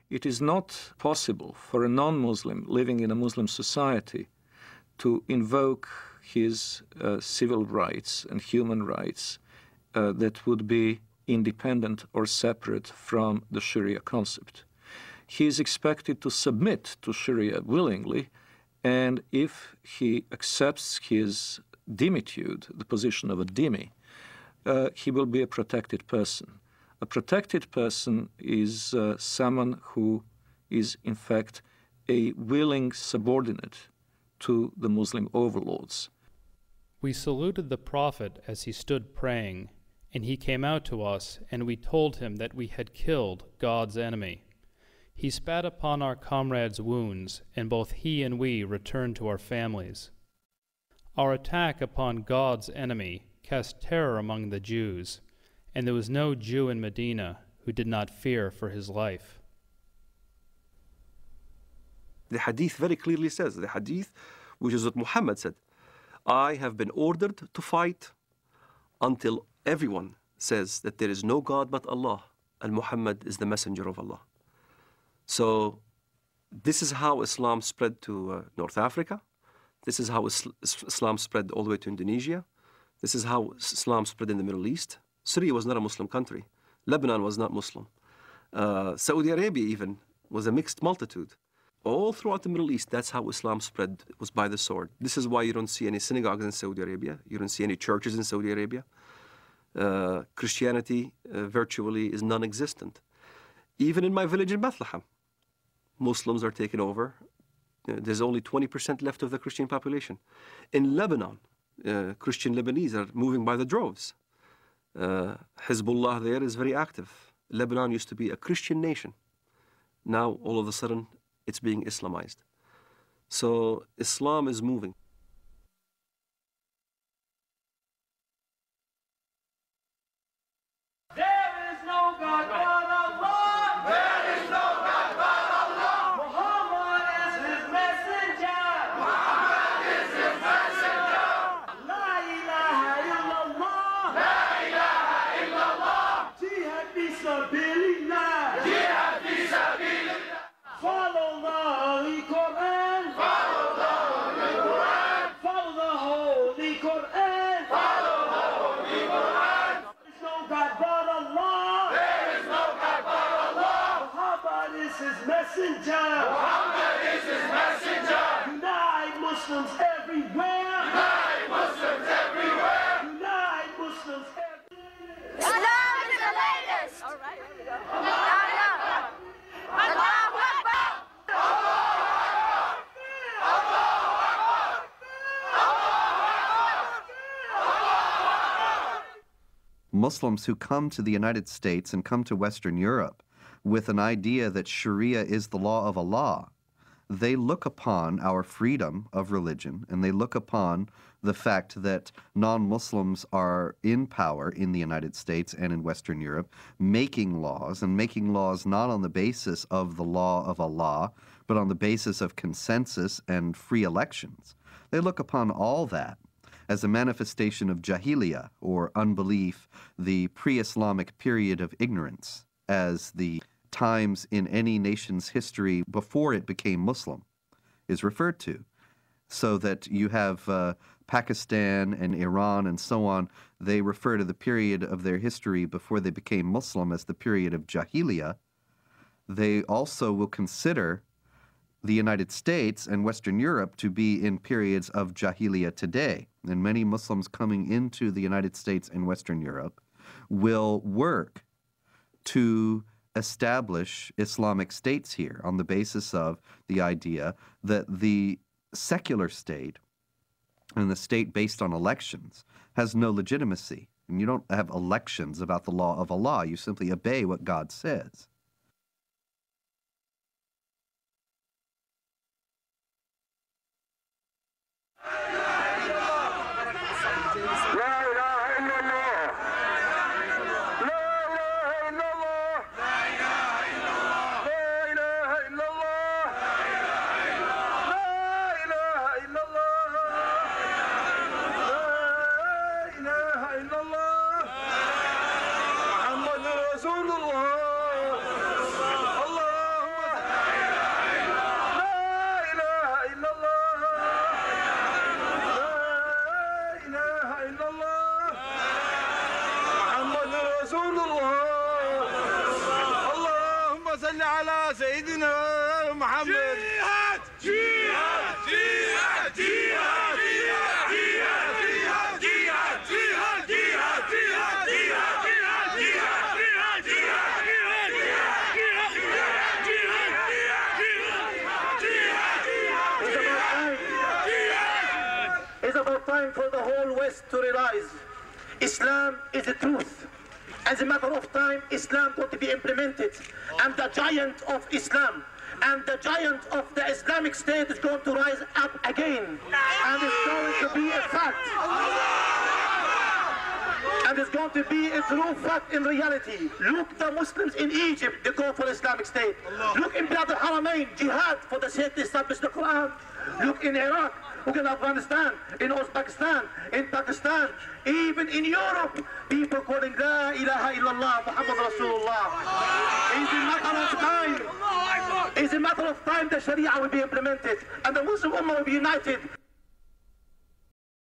It is not possible for a non-Muslim living in a Muslim society to invoke his civil rights and human rights that would be independent or separate from the Sharia concept. He is expected to submit to Sharia willingly, and if he accepts his dhimmitude, the position of a dhimmi, he will be a protected person. A protected person is someone who is, in fact, a willing subordinate to the Muslim overlords. We saluted the Prophet as he stood praying, and he came out to us, and we told him that we had killed God's enemy. He spat upon our comrades' wounds, and both he and we returned to our families. Our attack upon God's enemy cast terror among the Jews, and there was no Jew in Medina who did not fear for his life. The hadith very clearly says, the hadith, which is what Muhammad said, I have been ordered to fight until everyone says that there is no God but Allah, and Muhammad is the messenger of Allah. So this is how Islam spread to North Africa. This is how Islam spread all the way to Indonesia. This is how Islam spread in the Middle East. Syria was not a Muslim country. Lebanon was not Muslim. Saudi Arabia even was a mixed multitude. All throughout the Middle East, that's how Islam spread, was by the sword. This is why you don't see any synagogues in Saudi Arabia. You don't see any churches in Saudi Arabia. Christianity virtually is non-existent. Even in my village in Bethlehem, Muslims are taken over. There's only 20% left of the Christian population. In Lebanon, Christian Lebanese are moving by the droves. Hezbollah there is very active. Lebanon used to be a Christian nation. Now, all of a sudden, it's being Islamized. So Islam is moving. There is no God but Allah. There is no God but Allah. Muhammad is his messenger. Muhammad is his messenger. La ilaha illallah. La ilaha illallah. Jihad fi sabilillah. Jihad fi sabilillah. Follow the Holy Quran. Follow the Holy Quran. Follow the Holy Quran. Follow the Holy Quran. There is no God but Allah. There is no God but Allah. Muhammad is his messenger. Muhammad is his messenger. Unite Muslims everywhere. Unite Muslims everywhere. Unite Muslims everywhere. Islam is the latest. All right, here we go. Allah. Allahu Akbar. Muslims who come to the United States and come to Western Europe with an idea that Sharia is the law of Allah, they look upon our freedom of religion, and they look upon the fact that non-Muslims are in power in the United States and in Western Europe, making laws, and making laws not on the basis of the law of Allah, but on the basis of consensus and free elections. They look upon all that as a manifestation of jahiliyyah, or unbelief, the pre-Islamic period of ignorance, as the times in any nation's history before it became Muslim is referred to. So that you have Pakistan and Iran and so on, they refer to the period of their history before they became Muslim as the period of jahiliyyah. They also will consider the United States and Western Europe to be in periods of jahiliyyah today. And many Muslims coming into the United States and Western Europe will work to establish Islamic states here on the basis of the idea that the secular state and the state based on elections has no legitimacy. And you don't have elections about the law of Allah. You simply obey what God says. على سيدنا محمد جهاد جهاد جهاد جهاد جهاد جهاد جهاد It's about time for the whole West to realize Islam is the truth. As a matter of time, Islam going to be implemented. And the giant of Islam and the giant of the Islamic State is going to rise up again. And it's going to be a fact. And it's going to be a true fact in reality. Look, the Muslims in Egypt, they go for Islamic State. Look in Bilad al-Haramain, jihad for the sake to establish the Quran. Look in Iraq, look in Afghanistan, in Uzbekistan, in Pakistan, even in Europe, people calling La ilaha illallah, Muhammad Rasulullah. It's a matter of time. It's a matter of time the Sharia will be implemented and the Muslim Ummah will be united